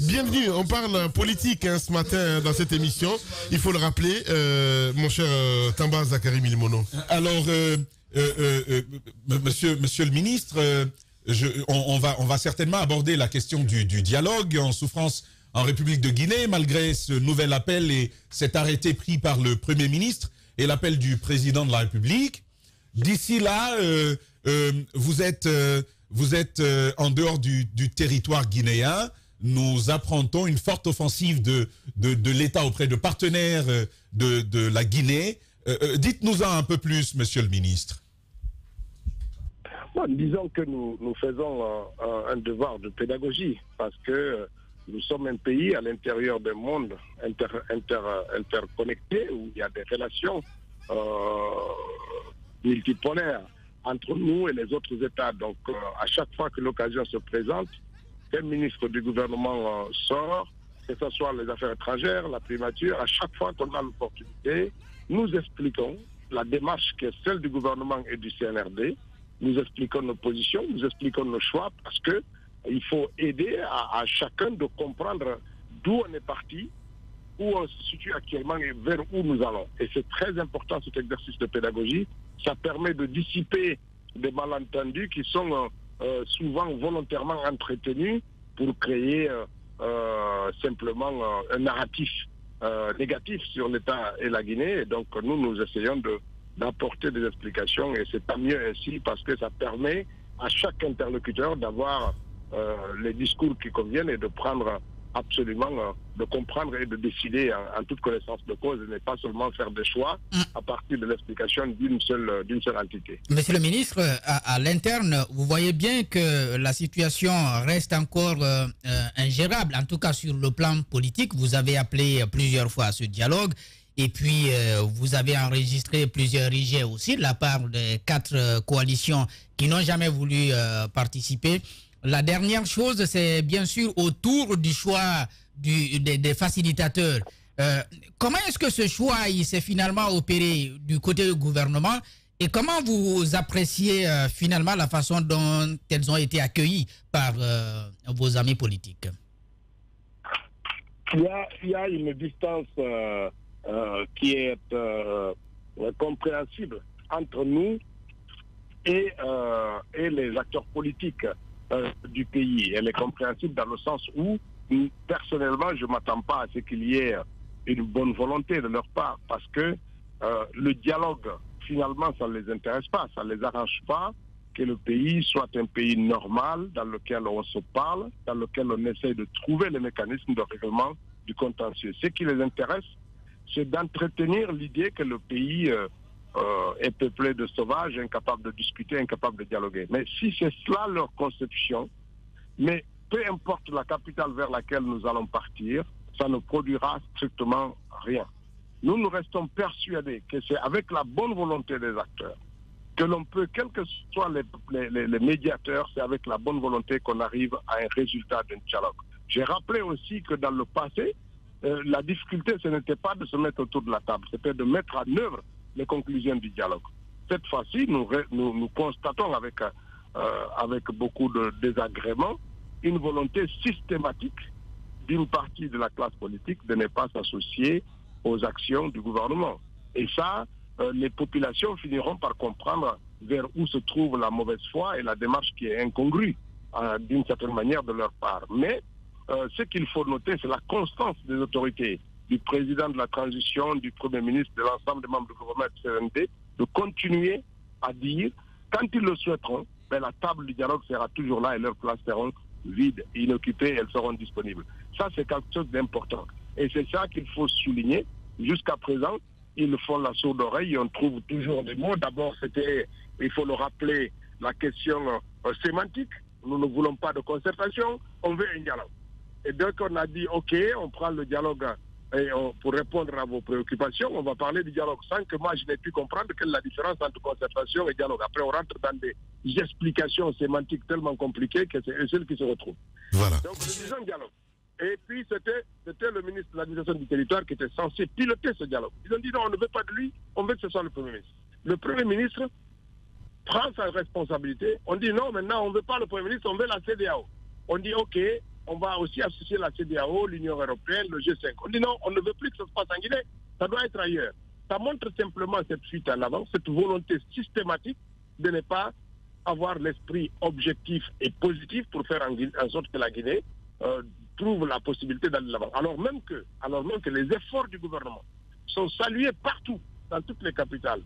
Bienvenue, on parle politique ce matin dans cette émission. Il faut le rappeler, mon cher Tamba Zakari Milimono. Alors, monsieur le ministre, on va certainement aborder la question du dialogue en souffrance en République de Guinée, malgré ce nouvel appel et cet arrêté pris par le Premier ministre et l'appel du Président de la République. D'ici là, vous êtes en dehors du territoire guinéen. Nous apprendons une forte offensive de l'État auprès de partenaires de la Guinée. Dites-nous-en un peu plus, monsieur le ministre. Bon, disons que nous faisons un devoir de pédagogie parce que nous sommes un pays à l'intérieur d'un monde interconnecté où il y a des relations multipolaires entre nous et les autres États. Donc, à chaque fois que l'occasion se présente, quel ministre du gouvernement sort, que ce soit les affaires étrangères, la primature, à chaque fois qu'on a l'opportunité, nous expliquons la démarche qui est celle du gouvernement et du CNRD, nous expliquons nos positions, nous expliquons nos choix, parce que il faut aider à chacun de comprendre d'où on est parti, où on se situe actuellement et vers où nous allons. Et c'est très important cet exercice de pédagogie. Ça permet de dissiper des malentendus qui sont souvent volontairement entretenus pour créer simplement un narratif négatif sur l'État et la Guinée. Et donc nous essayons d'apporter des explications et c'est tant mieux ainsi parce que ça permet à chaque interlocuteur d'avoir les discours qui conviennent et de prendre absolument, de comprendre et de décider en toute connaissance de cause et ne pas seulement faire des choix à partir de l'explication d'une seule entité. Monsieur le ministre, à l'interne, vous voyez bien que la situation reste encore ingérable, en tout cas sur le plan politique. Vous avez appelé plusieurs fois à ce dialogue. Et puis, vous avez enregistré plusieurs rejets aussi de la part des 4 coalitions qui n'ont jamais voulu participer. La dernière chose, c'est bien sûr autour du choix des facilitateurs. Comment est-ce que ce choix il s'est finalement opéré du côté du gouvernement et comment vous appréciez finalement la façon dont elles ont été accueillies par vos amis politiques? Il y a une distance qui est compréhensible entre nous et les acteurs politiques du pays. Elle est compréhensible dans le sens où, personnellement, je ne m'attends pas à ce qu'il y ait une bonne volonté de leur part, parce que le dialogue, finalement, ça ne les intéresse pas, ça ne les arrange pas que le pays soit un pays normal, dans lequel on se parle, dans lequel on essaie de trouver les mécanismes de règlement du contentieux. Ce qui les intéresse, c'est d'entretenir l'idée que le pays est peuplé de sauvages, incapables de discuter, incapables de dialoguer. Mais si c'est cela leur conception, mais peu importe la capitale vers laquelle nous allons partir, ça ne produira strictement rien. Nous restons persuadés que c'est avec la bonne volonté des acteurs que l'on peut, quels que soient les médiateurs, c'est avec la bonne volonté qu'on arrive à un résultat d'un dialogue. J'ai rappelé aussi que dans le passé, la difficulté, ce n'était pas de se mettre autour de la table, c'était de mettre en œuvre les conclusions du dialogue. Cette fois-ci, nous constatons avec beaucoup de désagréments une volonté systématique d'une partie de la classe politique de ne pas s'associer aux actions du gouvernement. Et ça, les populations finiront par comprendre vers où se trouve la mauvaise foi et la démarche qui est incongrue d'une certaine manière de leur part. Mais ce qu'il faut noter, c'est la constance des autorités, du président de la transition, du Premier ministre, de l'ensemble des membres du gouvernement du CND, de continuer à dire, quand ils le souhaiteront, ben, la table du dialogue sera toujours là et leurs places seront vides, inoccupées, elles seront disponibles. Ça, c'est quelque chose d'important. Et c'est ça qu'il faut souligner. Jusqu'à présent, ils font la sourde oreille et on trouve toujours des mots. D'abord, c'était, il faut le rappeler, la question sémantique. Nous ne voulons pas de concertation, on veut un dialogue. Et donc, on a dit, OK, on prend le dialogue et pour répondre à vos préoccupations, on va parler du dialogue sans que moi, je n'ai pu comprendre quelle est la différence entre concertation et dialogue. Après, on rentre dans des explications sémantiques tellement compliquées que c'est eux seuls qui se retrouvent. Voilà. Donc, nous disons dialogue. Et puis, c'était le ministre de l'administration du territoire qui était censé piloter ce dialogue. Ils ont dit non, on ne veut pas de lui, on veut que ce soit le Premier ministre. Le Premier ministre prend sa responsabilité. On dit non, maintenant, on ne veut pas le Premier ministre, on veut la CEDEAO. On dit OK, on va aussi associer la CEDEAO, l'Union européenne, le G5. On dit non, on ne veut plus que ça se passe en Guinée, ça doit être ailleurs. Ça montre simplement cette fuite en avant, cette volonté systématique de ne pas avoir l'esprit objectif et positif pour faire en sorte que la Guinée trouve la possibilité d'aller de l'avant. Alors même que les efforts du gouvernement sont salués partout, dans toutes les capitales.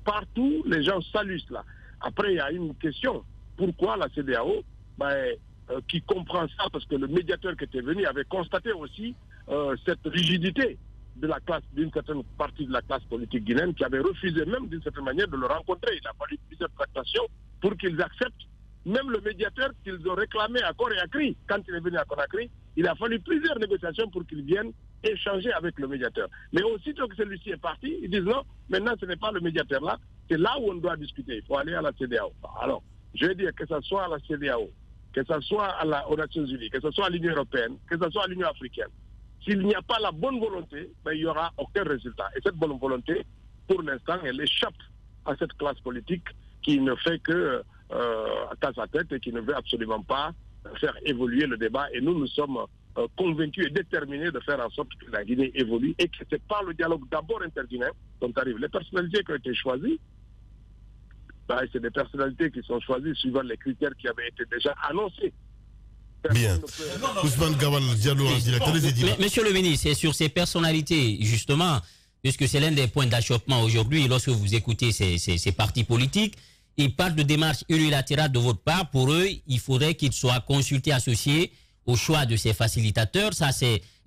Partout, les gens saluent cela. Après, il y a une question. Pourquoi la CEDEAO, qui comprend ça, parce que le médiateur qui était venu avait constaté aussi cette rigidité de la classe, d'une certaine partie de la classe politique guinéenne, qui avait refusé même d'une certaine manière de le rencontrer. Il a fallu plusieurs tractations pour qu'ils acceptent. Même le médiateur qu'ils ont réclamé à corps et à cri, quand il est venu à Conakry, il a fallu plusieurs négociations pour qu'ils viennent échanger avec le médiateur. Mais aussitôt que celui-ci est parti, ils disent non, maintenant ce n'est pas le médiateur là, c'est là où on doit discuter. Il faut aller à la CEDEAO. Alors, je veux dire que ce soit à la CEDEAO, que ce soit aux Nations Unies, que ce soit à l'Union européenne, que ce soit à l'Union africaine, s'il n'y a pas la bonne volonté, il n'y aura aucun résultat. Et cette bonne volonté, pour l'instant, elle échappe à cette classe politique qui ne fait que à sa tête et qui ne veut absolument pas faire évoluer le débat. Et nous sommes convaincus et déterminés de faire en sorte que la Guinée évolue et que c'est par le dialogue d'abord interguinéen dont arrive. Les personnalités qui ont été choisies, c'est des personnalités qui sont choisies suivant les critères qui avaient été déjà annoncés. Bien. Ousmane Gawal Diallo en direct. Monsieur le ministre, c'est sur ces personnalités, justement, puisque c'est l'un des points d'achoppement aujourd'hui, lorsque vous écoutez ces partis politiques, ils parlent de démarches unilatérales de votre part. Pour eux, il faudrait qu'ils soient consultés, associés au choix de ces facilitateurs.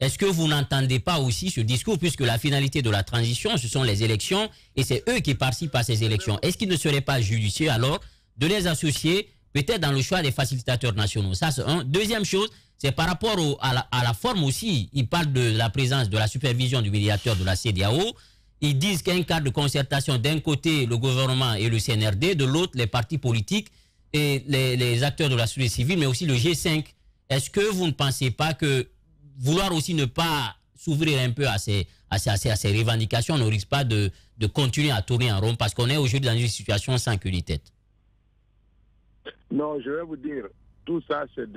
Est-ce que vous n'entendez pas aussi ce discours, puisque la finalité de la transition, ce sont les élections, et c'est eux qui participent à ces élections. Est-ce qu'il ne serait pas judicieux, alors, de les associer peut-être dans le choix des facilitateurs nationaux? Ça, c'est un. Deuxième chose, c'est par rapport à la forme aussi. Ils parlent de la présence, de la supervision du médiateur de la CEDEAO. Ils disent qu'il y a un cadre de concertation, d'un côté le gouvernement et le CNRD, de l'autre les partis politiques et les acteurs de la société civile, mais aussi le G5. Est-ce que vous ne pensez pas que vouloir aussi ne pas s'ouvrir un peu à ces revendications ne risque pas de continuer à tourner en rond, parce qu'on est aujourd'hui dans une situation sans queue ni tête? Non, je vais vous dire, tout ça c'est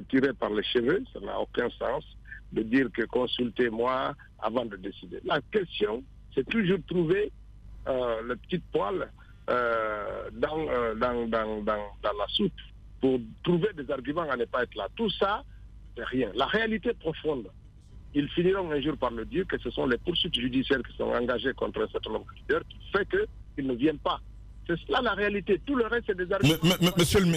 tiré par les cheveux, ça n'a aucun sens de dire que consultez-moi avant de décider. La question, c'est toujours trouver le petit poil dans la soupe pour trouver des arguments à ne pas être là. Tout ça, c'est rien. La réalité profonde, ils finiront un jour par le dire que ce sont les poursuites judiciaires qui sont engagées contre un certain nombre de leaders qui fait qu'ils ne viennent pas. C'est cela la réalité. Tout le reste, c'est des arguments.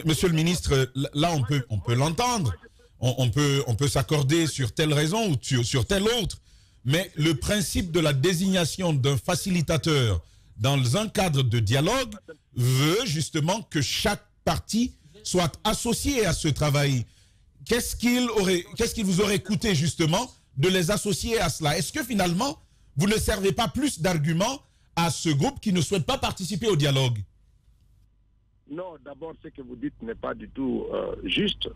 Monsieur le ministre, là, on peut l'entendre. On peut s'accorder sur telle raison ou sur telle autre. Mais le principe de la désignation d'un facilitateur dans un cadre de dialogue veut justement que chaque parti soit associé à ce travail. Qu'est-ce qu'il vous aurait coûté justement de les associer à cela? Est-ce que finalement, vous ne servez pas plus d'arguments à ce groupe qui ne souhaite pas participer au dialogue? Non, d'abord, ce que vous dites n'est pas du tout juste.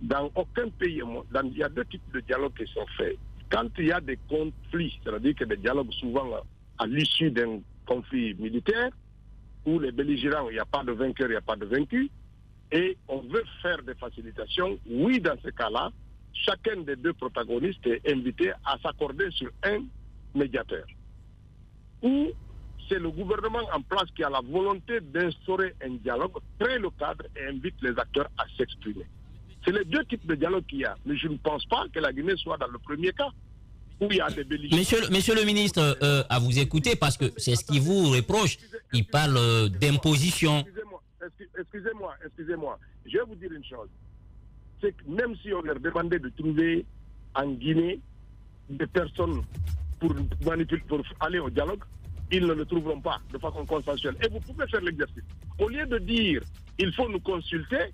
Dans aucun pays, il y a deux types de dialogues qui sont faits. Quand il y a des conflits, c'est-à-dire que des dialogues souvent à l'issue d'un conflit militaire, où les belligérants, il n'y a pas de vainqueur, il n'y a pas de vaincu, et on veut faire des facilitations, oui, dans ce cas-là, chacun des deux protagonistes est invité à s'accorder sur un médiateur. Ou c'est le gouvernement en place qui a la volonté d'instaurer un dialogue, crée le cadre et invite les acteurs à s'exprimer. C'est les deux types de dialogue qu'il y a. Mais je ne pense pas que la Guinée soit dans le premier cas, où il y a des belligérants. Monsieur le ministre, à vous écouter, parce que c'est ce qui vous reproche. Il parle d'imposition. Excusez-moi. Je vais vous dire une chose. C'est que même si on leur demandait de trouver en Guinée des personnes pour aller au dialogue, ils ne le trouveront pas de façon consensuelle. Et vous pouvez faire l'exercice. Au lieu de dire il faut nous consulter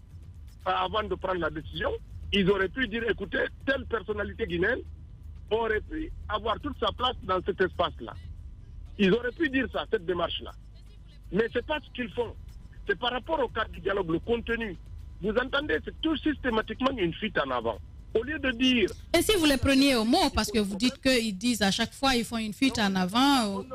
avant de prendre la décision, ils auraient pu dire écoutez, telle personnalité guinéenne aurait pu avoir toute sa place dans cet espace-là. Ils auraient pu dire ça, cette démarche-là. Mais ce n'est pas ce qu'ils font. C'est par rapport au cadre du dialogue, le contenu. Vous entendez, c'est tout systématiquement une fuite en avant. Au lieu de dire... Et si vous les preniez au mot, parce que vous dites qu'ils disent à chaque fois, ils font une fuite en avant,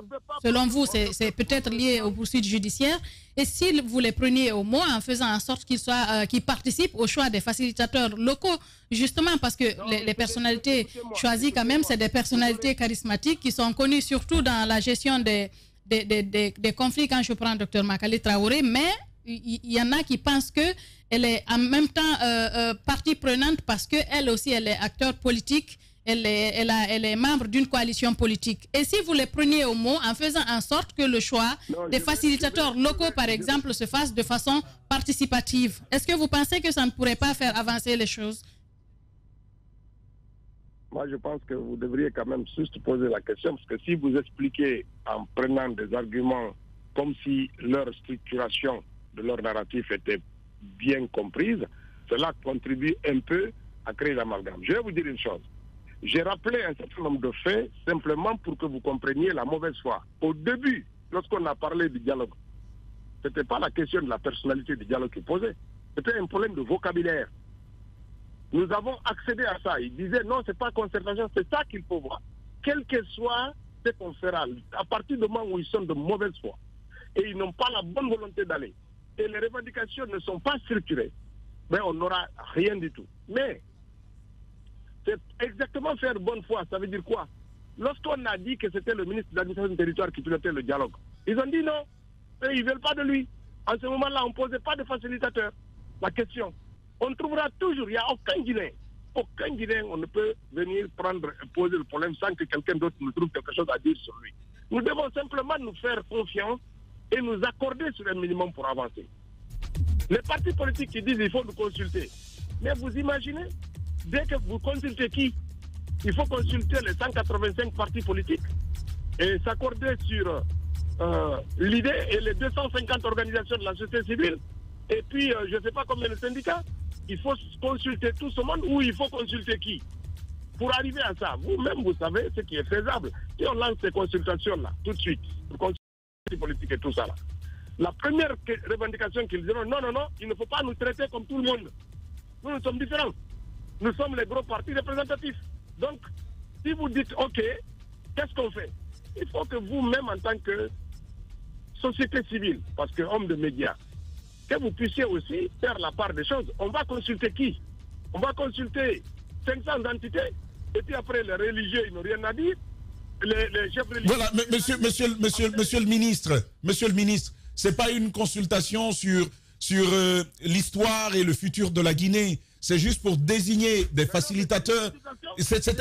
selon vous, c'est peut-être lié aux poursuites judiciaires. Et si vous les preniez au mot en faisant en sorte qu'ils participent au choix des facilitateurs locaux, justement parce que les personnalités choisies quand même, c'est des personnalités charismatiques qui sont connues surtout dans la gestion des conflits, quand je prends Dr Makali Traoré, mais il y en a qui pensent qu'elle est en même temps partie prenante parce qu'elle aussi, elle est acteur politique, elle est membre d'une coalition politique. Et si vous les preniez au mot en faisant en sorte que le choix des facilitateurs locaux, par exemple, se fasse de façon participative, est-ce que vous pensez que ça ne pourrait pas faire avancer les choses? Moi, je pense que vous devriez quand même juste poser la question, parce que si vous expliquez en prenant des arguments comme si leur structuration de leur narratif était bien comprise, cela contribue un peu à créer l'amalgame. Je vais vous dire une chose. J'ai rappelé un certain nombre de faits simplement pour que vous compreniez la mauvaise foi. Au début, lorsqu'on a parlé du dialogue, ce n'était pas la question de la personnalité du dialogue qui posait, c'était un problème de vocabulaire. Nous avons accédé à ça. Ils disaient non, ce n'est pas concertation, c'est ça qu'il faut voir. Quel que soit ce qu'on fera, à partir du moment où ils sont de mauvaise foi et ils n'ont pas la bonne volonté d'aller, et les revendications ne sont pas structurées, ben on n'aura rien du tout. Mais c'est exactement faire bonne foi, ça veut dire quoi? Lorsqu'on a dit que c'était le ministre de l'administration du territoire qui pilotait le dialogue, ils ont dit non, et ils ne veulent pas de lui. En ce moment-là, on ne posait pas de facilitateur. La question, on trouvera toujours, il n'y a aucun Guinéen, on ne peut venir poser le problème sans que quelqu'un d'autre nous trouve quelque chose à dire sur lui. Nous devons simplement nous faire confiance et nous accorder sur un minimum pour avancer. Les partis politiques qui disent qu'il faut nous consulter, mais vous imaginez, dès que vous consultez qui? Il faut consulter les 185 partis politiques et s'accorder sur l'idée et les 250 organisations de la société civile. Et puis, je ne sais pas combien de syndicats. Il faut consulter tout ce monde ou il faut consulter qui? Pour arriver à ça, vous-même, vous savez ce qui est faisable. Si on lance ces consultations-là, tout de suite, pour consulter les politiques et tout ça, là, la première revendication qu'ils diront, non, il ne faut pas nous traiter comme tout le monde. Nous sommes différents. Nous sommes les gros partis représentatifs. Donc, si vous dites, OK, qu'est-ce qu'on fait? Il faut que vous-même, en tant que société civile, parce que homme de médias, que vous puissiez aussi faire la part des choses. On va consulter qui? On va consulter 500 entités, et puis après, les religieux, ils n'ont rien à dire. Les chefs religieux... Voilà, monsieur le ministre, c'est pas une consultation sur l'histoire et le futur de la Guinée. C'est juste pour désigner des facilitateurs.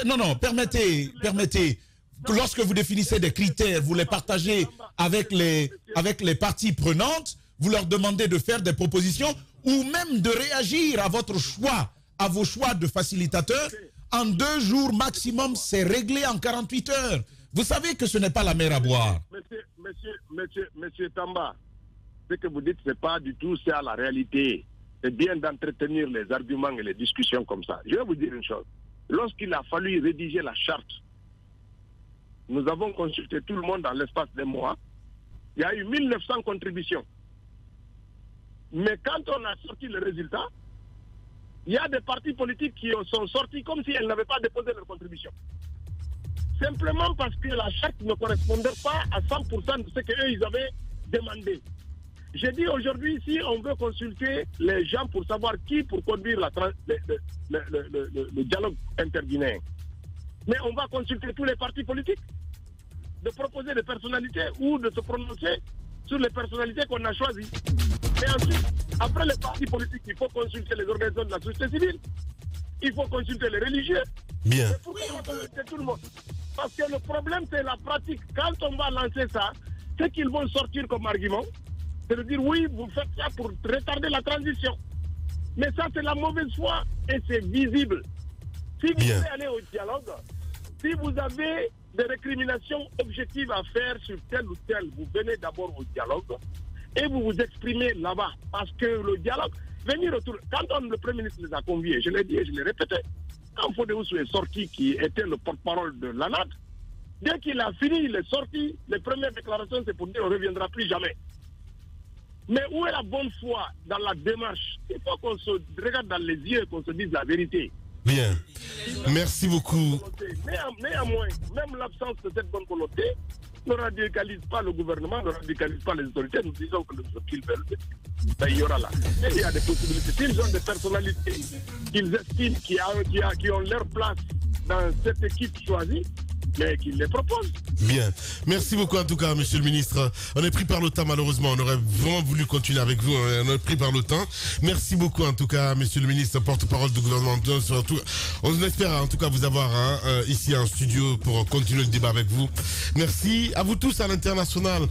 Non, permettez. Lorsque vous définissez des critères, vous les partagez avec les parties prenantes, vous leur demandez de faire des propositions ou même de réagir à vos choix de facilitateurs. En 2 jours maximum, c'est réglé en 48 heures. Vous savez que ce n'est pas la mer à boire. Monsieur Tamba, ce que vous dites, ce n'est pas du tout ça la réalité. C'est bien d'entretenir les arguments et les discussions comme ça. Je vais vous dire une chose. Lorsqu'il a fallu rédiger la charte, nous avons consulté tout le monde dans l'espace d'un mois. Il y a eu 1900 contributions. Mais quand on a sorti le résultat, il y a des partis politiques qui sont sortis comme si elles n'avaient pas déposé leur contribution. Simplement parce que la charte ne correspondait pas à 100% de ce qu'eux, ils avaient demandé. J'ai dit aujourd'hui, si on veut consulter les gens pour savoir qui pour conduire le dialogue interguinéen, mais on va consulter tous les partis politiques, de proposer des personnalités ou de se prononcer sur les personnalités qu'on a choisies. Et ensuite, après les partis politiques, il faut consulter les organisations de la société civile, il faut consulter les religieux. Bien. Et pourquoi on va consulter tout le monde? Parce que le problème, c'est la pratique. Quand on va lancer ça, ce qu'ils vont sortir comme argument, c'est de dire oui, vous faites ça pour retarder la transition. Mais ça, c'est la mauvaise foi et c'est visible. Si vous voulez aller au dialogue, si vous avez des récriminations objectives à faire sur tel ou tel, vous venez d'abord au dialogue et vous vous exprimez là-bas. Parce que le dialogue, venir autour. Quand le Premier ministre les a conviés, je l'ai dit et je l'ai répété, quand Fodé Oussou est sorti, qui était le porte-parole de l'ANAD, dès qu'il a fini, il est sorti, les premières déclarations, c'est pour dire on ne reviendra plus jamais. Mais où est la bonne foi dans la démarche? Il faut qu'on se regarde dans les yeux et qu'on se dise la vérité. Bien. Merci beaucoup. Néanmoins, même l'absence de cette bonne volonté ne radicalise pas le gouvernement, ne radicalise pas les autorités. Nous disons que ce qu'ils veulent, ben, il y aura là. Et il y a des possibilités. S'ils ont des personnalités qu'ils estiment qui ont leur place dans cette équipe choisie, mais qu'ils les proposent. Bien. Merci beaucoup en tout cas, monsieur le ministre. On est pris par le temps malheureusement. On aurait vraiment voulu continuer avec vous. On est pris par le temps. Merci beaucoup en tout cas, monsieur le ministre, porte-parole du gouvernement. Surtout, on espère en tout cas vous avoir ici en studio pour continuer le débat avec vous. Merci à vous tous à l'international.